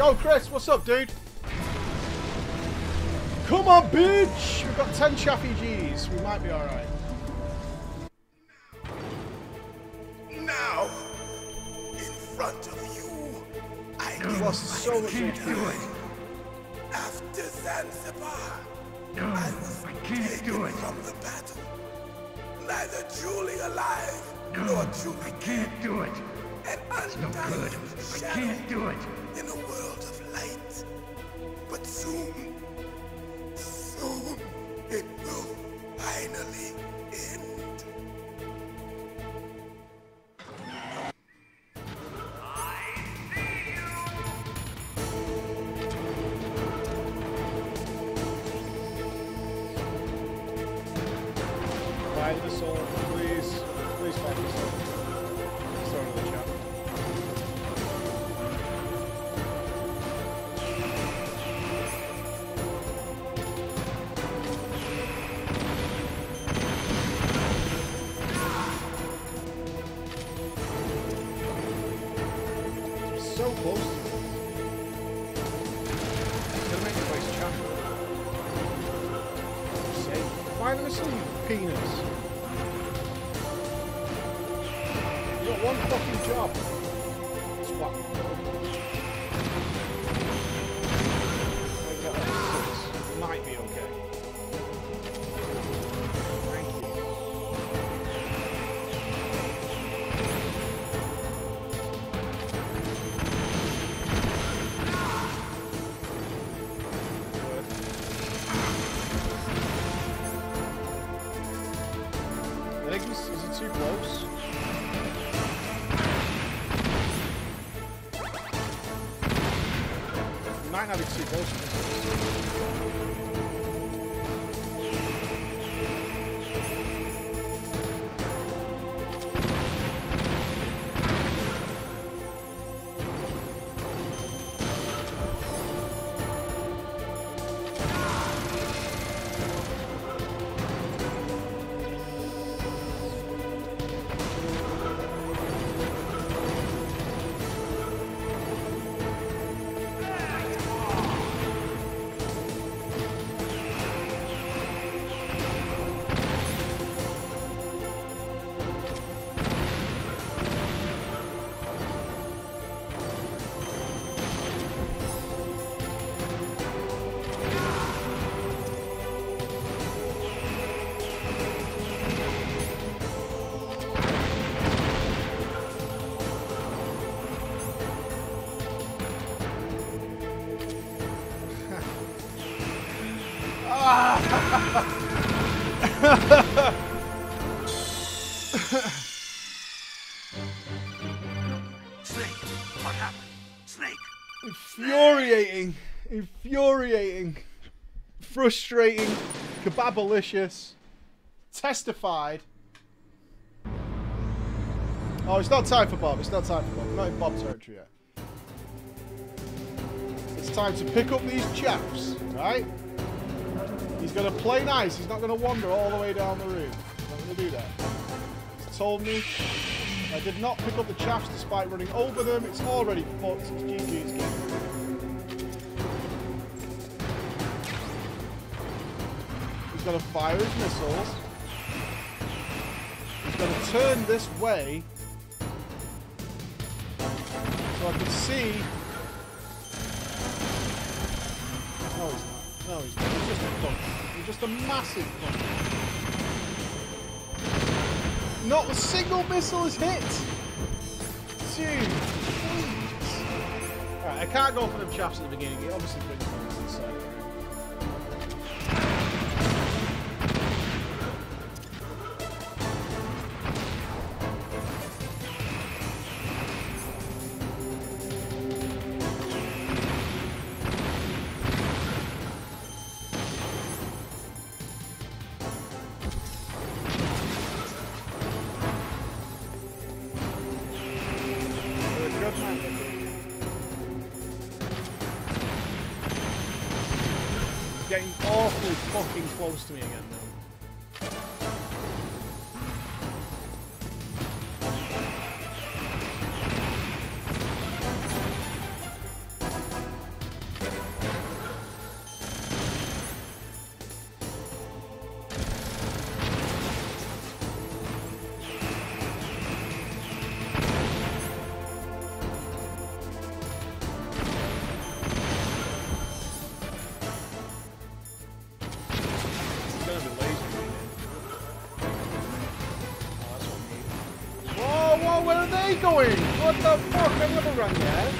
Yo, Chris, what's up, dude? Come on, bitch! We've got 10 Chaffee G's. We might be alright. Now, in front of you, I lost so much HP. After Zanzibar, No, I can't do it. from the battle, neither truly alive No, nor truly I can't do it. and It's no good. I can't do it. in a world of light. But soon, soon, it will finally end. Find the soul, please. Please find the soul. Throw it in the chat. So close to me. It's gonna make the place chocolate. Say, find them asleep, penis. You got one fucking job. Swap. Make that like 6. Might be okay. Thank you. I think is it too close? Might not be too close. Snake, what happened? Snake! Infuriating. Infuriating. Frustrating. Kebabalicious. Testified. Oh, it's not time for Bob. It's not time for Bob. We're not in Bob territory yet. It's time to pick up these chaps, right? He's going to play nice. He's not going to wander all the way down the room. He's not going to do that. He's told me I did not pick up the chaps despite running over them. It's already fucked. It's GG. It's game. He's going to fire his missiles. He's going to turn this way so I can see. No, he's not. No, he's not. He's just a punk. He's just a massive punk. Not a single missile is hit! Dude, please. Alright, I can't go for them chaps at the beginning. He obviously brings them to the side. Getting awfully fucking close to me again now. going? What the fuck? I never ran there.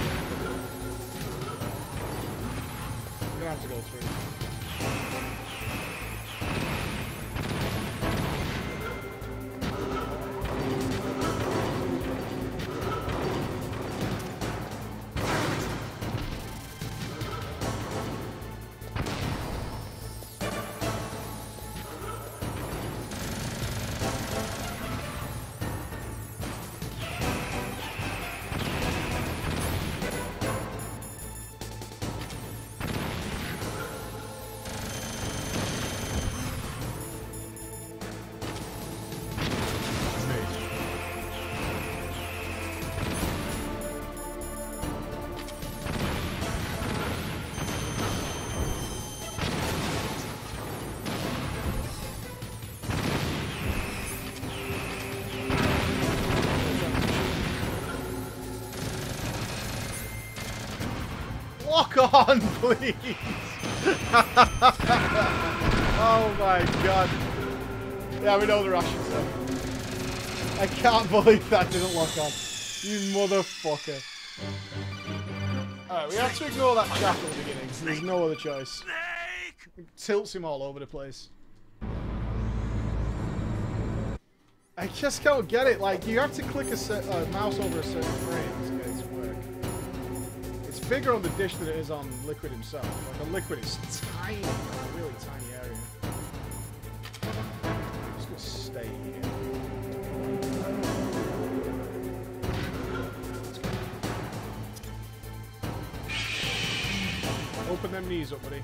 I'm gonna have to go through. Lock on, please! Oh my god. Yeah, we know the Russians though. I can't believe that didn't lock on. You motherfucker. Alright, we have to ignore that chap at the beginning. There's no other choice. It tilts him all over the place. I just can't get it. Like, you have to click a mouse over a certain frame to get it to work. It's bigger on the dish than it is on Liquid himself. Like, the Liquid is tiny, like a really tiny area. I'm just gonna stay here. Open them knees up, buddy.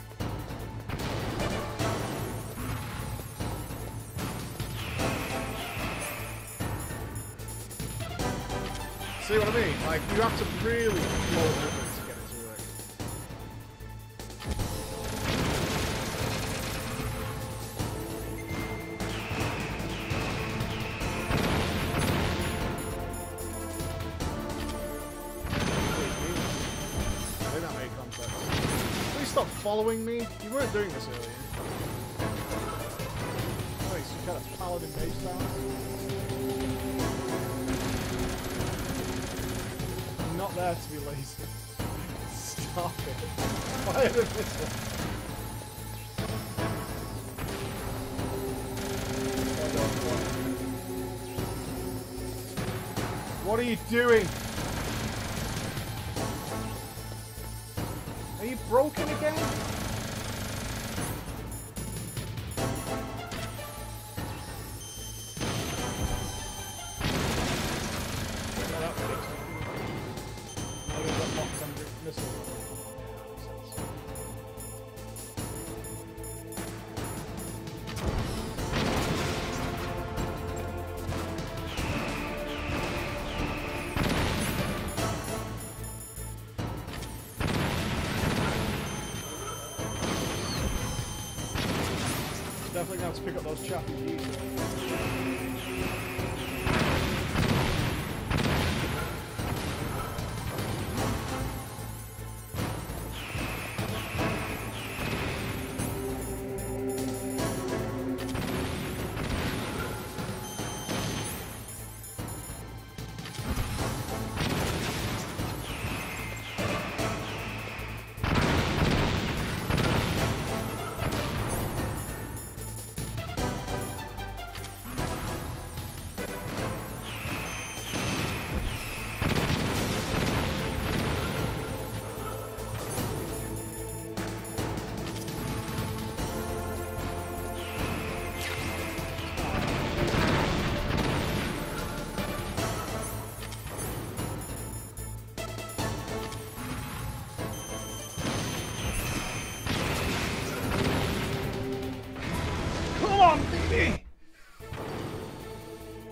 See what I mean? Like, you have to really blow it up to get it to work. I did not make contact. Please stop following me. You weren't doing this earlier. Nice, you got a paladin base down. Not there to be lazy. Stop it. Fire the missile. What are you doing? Are you broken again? Definitely have to pick up those chappy G's.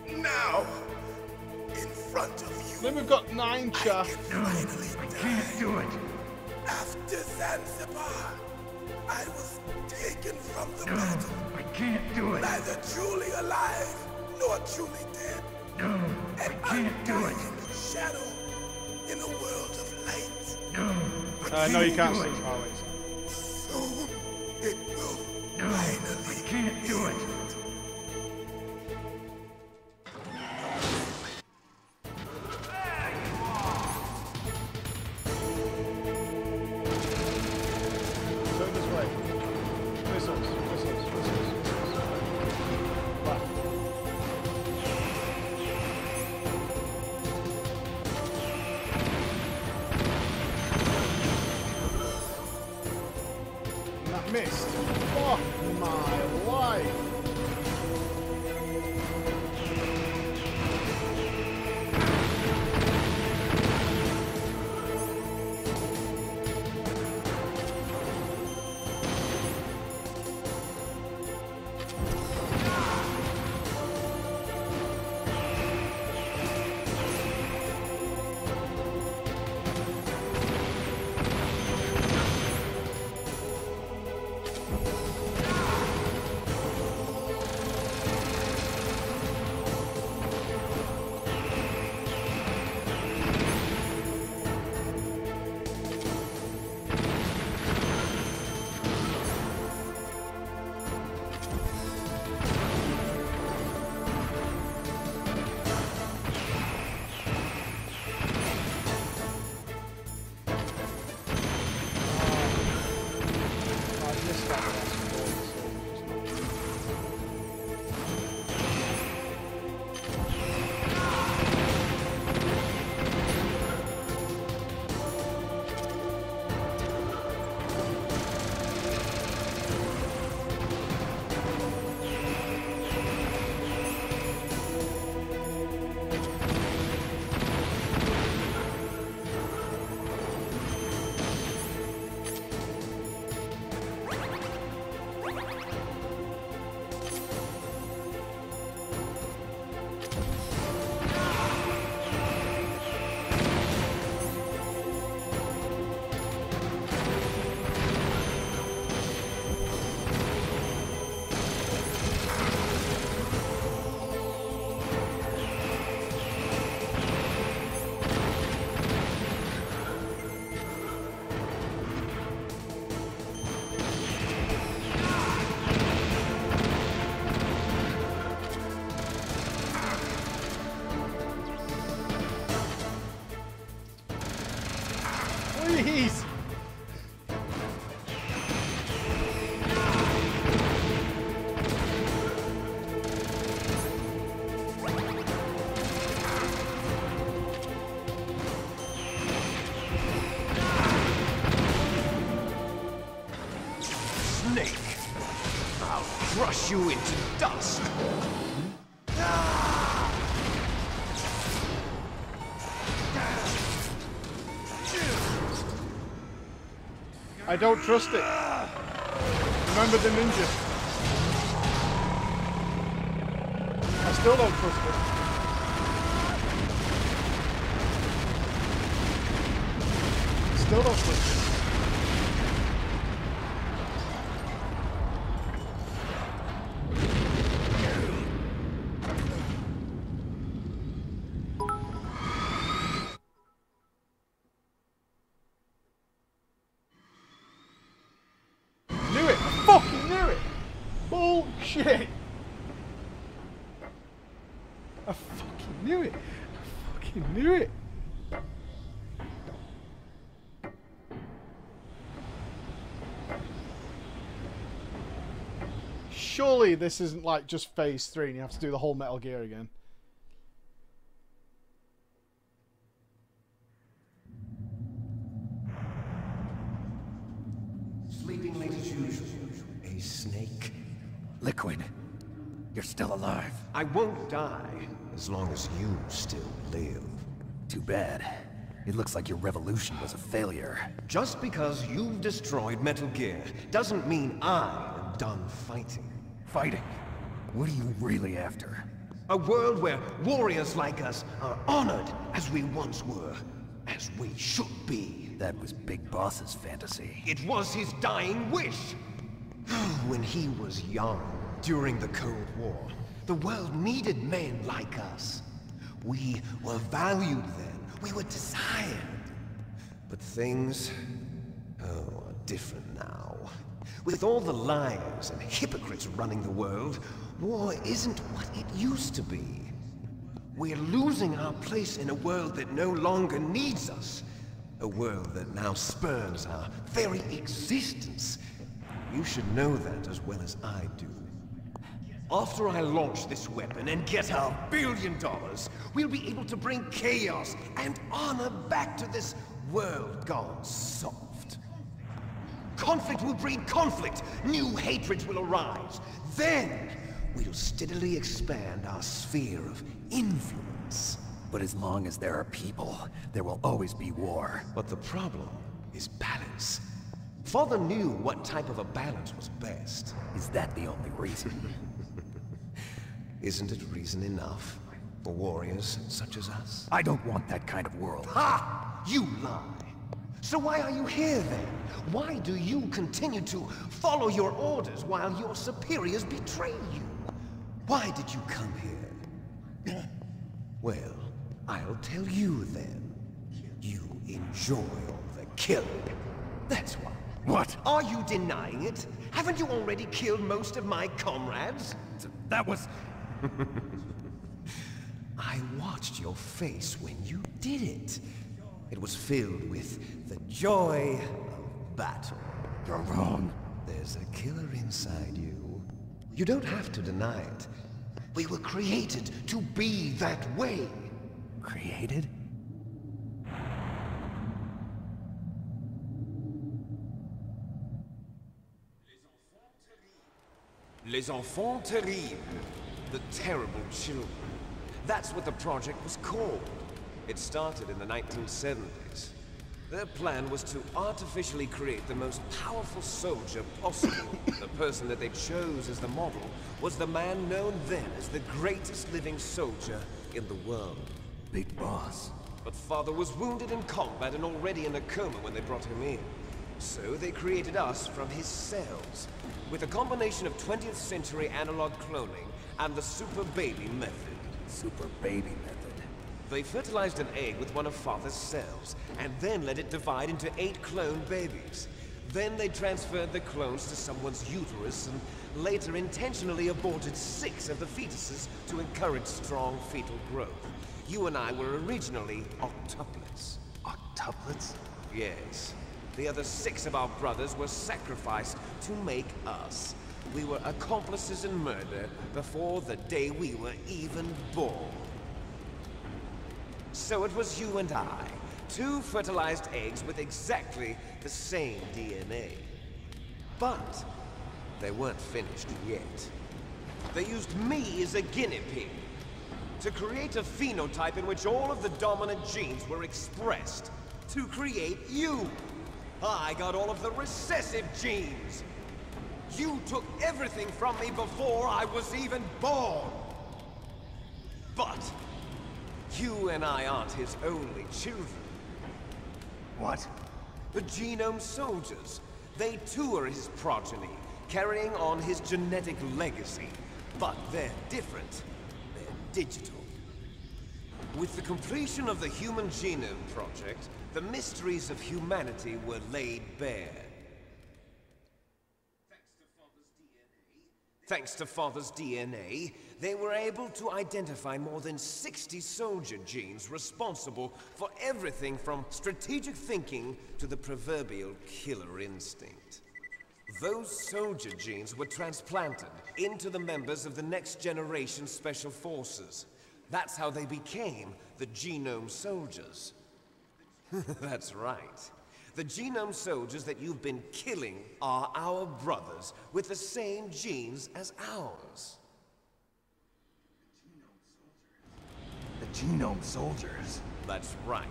Now, in front of you. Then we've got 9 chaff. No, I can't do it. After Zanzibar, I was taken from the No, battle. I can't do it. Neither truly alive nor truly dead. No, I can't do it. Undying shadow in a world of light. No, No, you can't do see it. Harley's. Soon it will No, finally I can't do it. missed. Fuck my life. Please! Snake! I'll crush you into dust! I don't trust it. Remember the ninja. I still don't trust it. Still don't trust it. Bullshit! I fucking knew it! I fucking knew it! Surely this isn't like just phase 3 and you have to do the whole Metal Gear again. Sleeping late as usual. A snake. Liquid, you're still alive. I won't die as long as you still live. Too bad. It looks like your revolution was a failure. Just because you've destroyed Metal Gear doesn't mean I am done fighting. Fighting? What are you really after? A world where warriors like us are honored as we once were, as we should be. That was Big Boss's fantasy. It was his dying wish. When he was young, during the Cold War, the world needed men like us. We were valued then. We were desired. But things, are different now. With all the liars and hypocrites running the world, war isn't what it used to be. We're losing our place in a world that no longer needs us. A world that now spurns our very existence. You should know that as well as I do. After I launch this weapon and get our $1 billion, we'll be able to bring chaos and honor back to this world gone soft. Conflict will breed conflict. New hatreds will arise. Then, we'll steadily expand our sphere of influence. But as long as there are people, there will always be war. But the problem is balance. Father knew what type of a balance was best. Is that the only reason? Isn't it reason enough for warriors such as us? I don't want that kind of world. Ha! You lie! So why are you here then? Why do you continue to follow your orders while your superiors betray you? Why did you come here? Well, I'll tell you then. You enjoy all the killing. That's why. What? Are you denying it? Haven't you already killed most of my comrades? That was... I watched your face when you did it. It was filled with the joy of battle. You're wrong. There's a killer inside you. You don't have to deny it. We were created to be that way. Created? Les enfants terribles. The terrible children. That's what the project was called. It started in the 1970s. Their plan was to artificially create the most powerful soldier possible. The person that they chose as the model was the man known then as the greatest living soldier in the world. Big boss. But Father was wounded in combat and already in a coma when they brought him in. So they created us from his cells, with a combination of 20th century analog cloning and the super baby method. Super baby method. They fertilized an egg with one of Father's cells, and then let it divide into 8 clone babies. Then they transferred the clones to someone's uterus, and later intentionally aborted 6 of the fetuses to encourage strong fetal growth. You and I were originally octuplets. Octuplets? Yes. The other 6 of our brothers were sacrificed to make us. We were accomplices in murder before the day we were even born. So it was you and I, 2 fertilized eggs with exactly the same DNA. But they weren't finished yet. They used me as a guinea pig to create a phenotype in which all of the dominant genes were expressed to create you. I got all of the recessive genes. You took everything from me before I was even born. But you and I aren't his only children. What? The Genome Soldiers. They too are his progeny, carrying on his genetic legacy. But they're different. They're digital. With the completion of the Human Genome Project, the mysteries of humanity were laid bare. Thanks to Father's DNA, they were able to identify more than 60 soldier genes responsible for everything from strategic thinking to the proverbial killer instinct. Those soldier genes were transplanted into the members of the next generation Special Forces. That's how they became the Genome Soldiers. That's right. The Genome Soldiers that you've been killing are our brothers with the same genes as ours. The Genome Soldiers? That's right.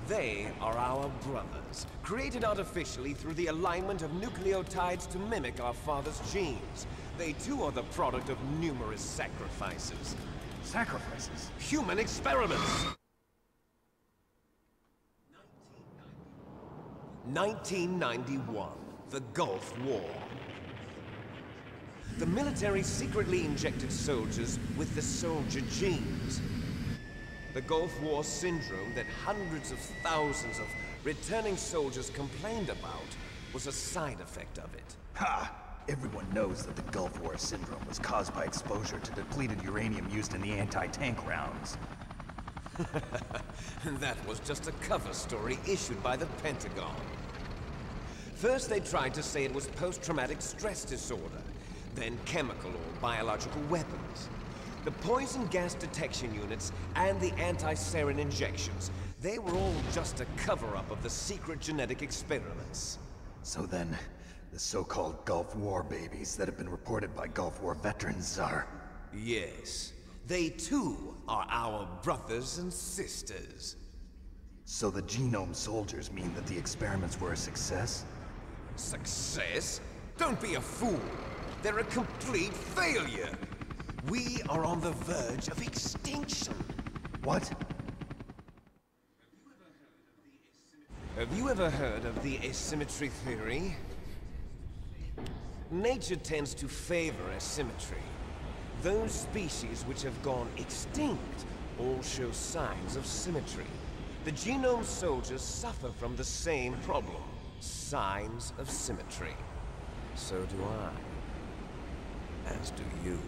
They are our brothers, created artificially through the alignment of nucleotides to mimic our father's genes. They too are the product of numerous sacrifices. Sacrifices? Human experiments! 1991, the Gulf War. The military secretly injected soldiers with the soldier genes. The Gulf War syndrome that hundreds of thousands of returning soldiers complained about was a side effect of it. Ha! Everyone knows that the Gulf War syndrome was caused by exposure to depleted uranium used in the anti-tank rounds. That was just a cover story issued by the Pentagon. First they tried to say it was post-traumatic stress disorder, then chemical or biological weapons. The poison gas detection units and the anti-sarin injections, they were all just a cover-up of the secret genetic experiments. So then, The so-called Gulf War babies that have been reported by Gulf War veterans are... Yes. They too are our brothers and sisters. So the genome soldiers mean that the experiments were a success? Success? Don't be a fool. They're a complete failure. We are on the verge of extinction. What? Have you ever heard of the asymmetry theory? Nature tends to favor asymmetry. Those species which have gone extinct all show signs of symmetry. The genome soldiers suffer from the same problem. Signs of symmetry. So do I. As do you.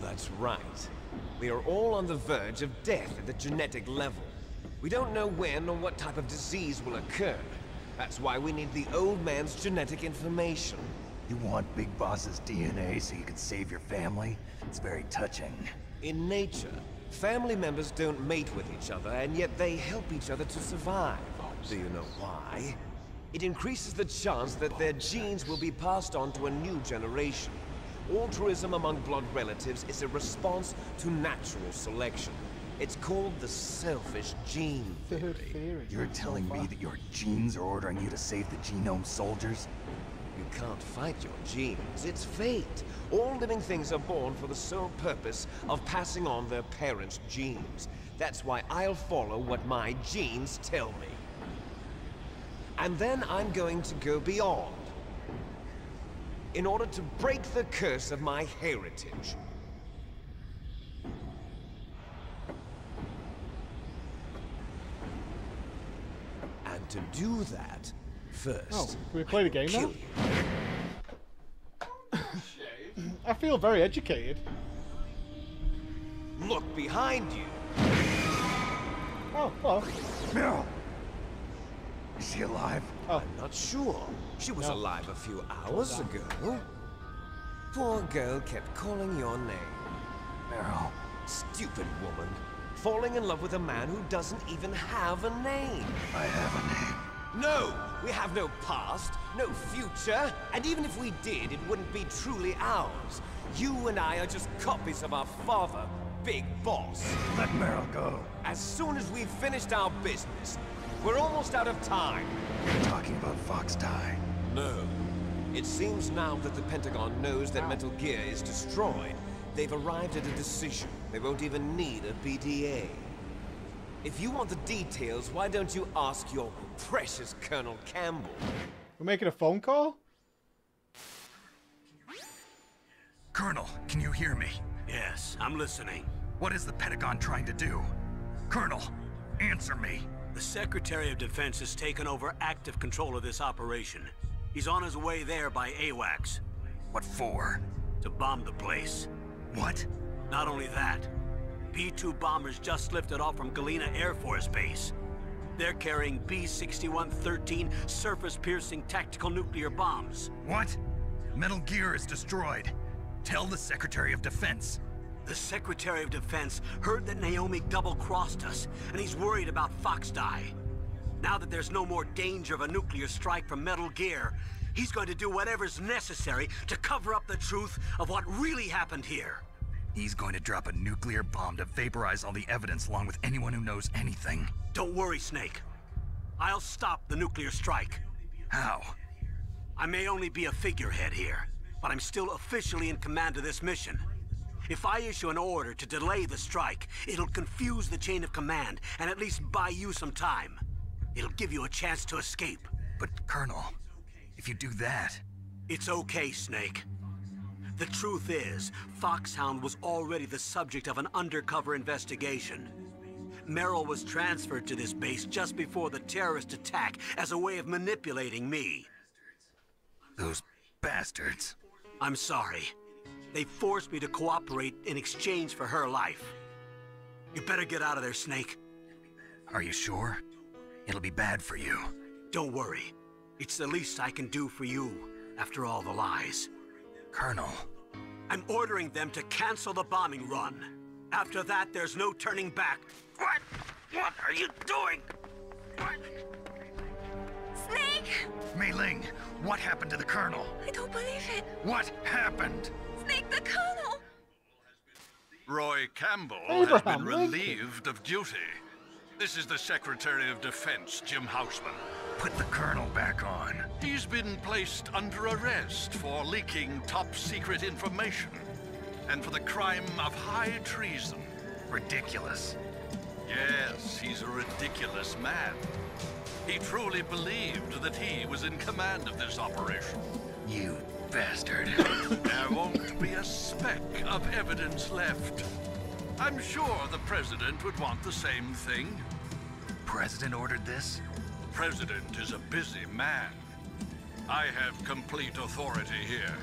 That's right. We are all on the verge of death at the genetic level. We don't know when or what type of disease will occur. That's why we need the old man's genetic information. You want Big Boss's DNA so you can save your family? It's very touching. In nature, family members don't mate with each other, and yet they help each other to survive. Do you know why? It increases the chance that their genes will be passed on to a new generation. Altruism among blood relatives is a response to natural selection. It's called the selfish gene theory. You're telling me that your genes are ordering you to save the genome soldiers? You can't fight your genes. It's fate. All living things are born for the sole purpose of passing on their parents' genes. That's why I'll follow what my genes tell me. And then I'm going to go beyond. In order to break the curse of my heritage. And to do that, first... Oh, can we play the game now? kill you. I feel very educated. Look behind you. Oh, well. Meryl! Is she alive? Oh. I'm not sure. She was No. alive a few hours ago. Poor girl kept calling your name. Meryl. Stupid woman. Falling in love with a man who doesn't even have a name. I have a name. No! We have no past, no future, and even if we did, it wouldn't be truly ours. You and I are just copies of our father, Big Boss. Let Meryl go. As soon as we've finished our business, we're almost out of time. You're talking about Fox Die. No. It seems now that the Pentagon knows that Metal Gear is destroyed, they've arrived at a decision. They won't even need a BDA. If you want the details, why don't you ask your precious Colonel Campbell? We're making a phone call? Colonel, can you hear me? Yes, I'm listening. What is the Pentagon trying to do? Colonel, answer me. The Secretary of Defense has taken over active control of this operation. He's on his way there by AWACS. What for? To bomb the place. What? Not only that, B-2 bombers just lifted off from Galena Air Force Base. They're carrying B-6113 surface-piercing tactical nuclear bombs. What? Metal Gear is destroyed. Tell the Secretary of Defense. The Secretary of Defense heard that Naomi double-crossed us, and he's worried about Fox Die. Now that there's no more danger of a nuclear strike from Metal Gear, he's going to do whatever's necessary to cover up the truth of what really happened here. He's going to drop a nuclear bomb to vaporize all the evidence along with anyone who knows anything. Don't worry, Snake. I'll stop the nuclear strike. How? I may only be a figurehead here, but I'm still officially in command of this mission. If I issue an order to delay the strike, it'll confuse the chain of command and at least buy you some time. It'll give you a chance to escape. But, Colonel, if you do that... It's okay, Snake. The truth is, Foxhound was already the subject of an undercover investigation. Merrill was transferred to this base just before the terrorist attack as a way of manipulating me. Those bastards. I'm sorry. They forced me to cooperate in exchange for her life. You better get out of there, Snake. Are you sure? It'll be bad for you. Don't worry. It's the least I can do for you, after all the lies. Colonel. I'm ordering them to cancel the bombing run. After that, there's no turning back. What? What are you doing? What? Snake! Mei Ling, What happened to the Colonel? I don't believe it. What happened? Snake the Colonel! Roy Campbell Abraham has been Lincoln. relieved of duty. This is the Secretary of Defense, Jim Houseman. Put the Colonel back on. He's been placed under arrest for leaking top-secret information and for the crime of high treason. Ridiculous. Yes, he's a ridiculous man. He truly believed that he was in command of this operation. You bastard. There won't be a speck of evidence left. I'm sure the President would want the same thing. President ordered this? The President is a busy man. I have complete authority here.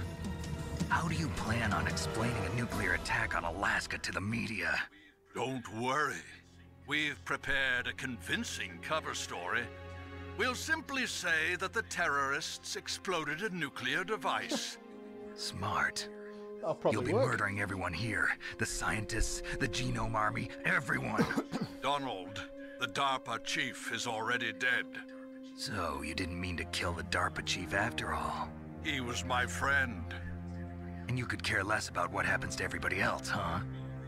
How do you plan on explaining a nuclear attack on Alaska to the media? Don't worry. We've prepared a convincing cover story. We'll simply say that the terrorists exploded a nuclear device. Smart. That'll probably You'll be work. murdering everyone here. The scientists, the genome army, everyone. Donald, the DARPA chief, is already dead. So, you didn't mean to kill the DARPA chief after all. He was my friend. And you could care less about what happens to everybody else, huh?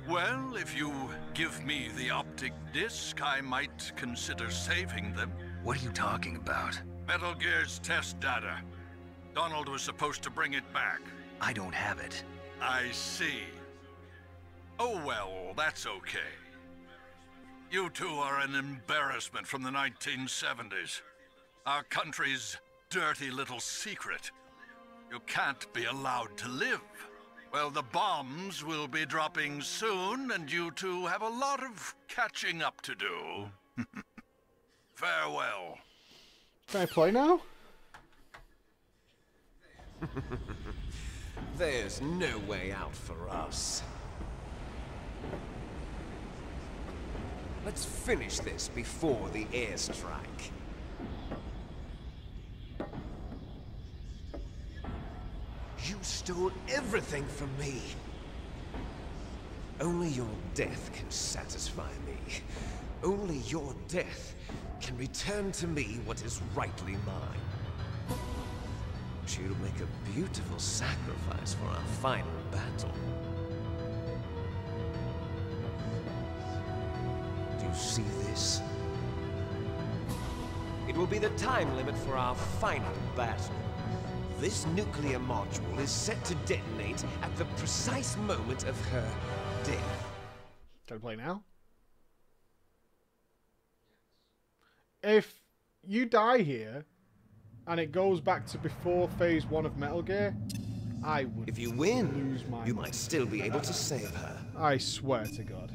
Well, if you give me the optic disc, I might consider saving them. What are you talking about? Metal Gear's test data. Donald was supposed to bring it back. I don't have it. I see. Oh well, that's okay. You two are an embarrassment from the 1970s. Our country's dirty little secret. You can't be allowed to live. Well, the bombs will be dropping soon, and you two have a lot of catching up to do. Farewell. Can I play now? There's no way out for us. Let's finish this before the airstrike. You stole everything from me. Only your death can satisfy me. Only your death can return to me what is rightly mine. She'll make a beautiful sacrifice for our final battle. Do you see this? It will be the time limit for our final battle. This nuclear module is set to detonate at the precise moment of her death. Can I play now? If you die here, and it goes back to before Phase 1 of Metal Gear, I would If you win, lose my you mind. might still be able to save her. I swear to God.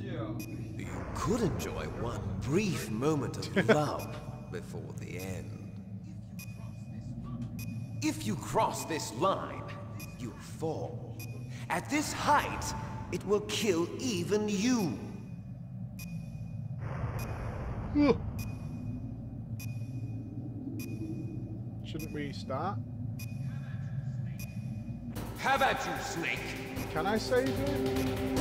You could enjoy one brief moment of love before the end. If you cross this line, you fall. At this height, it will kill even you. Shouldn't we start? Have at you, Snake. Can I save it?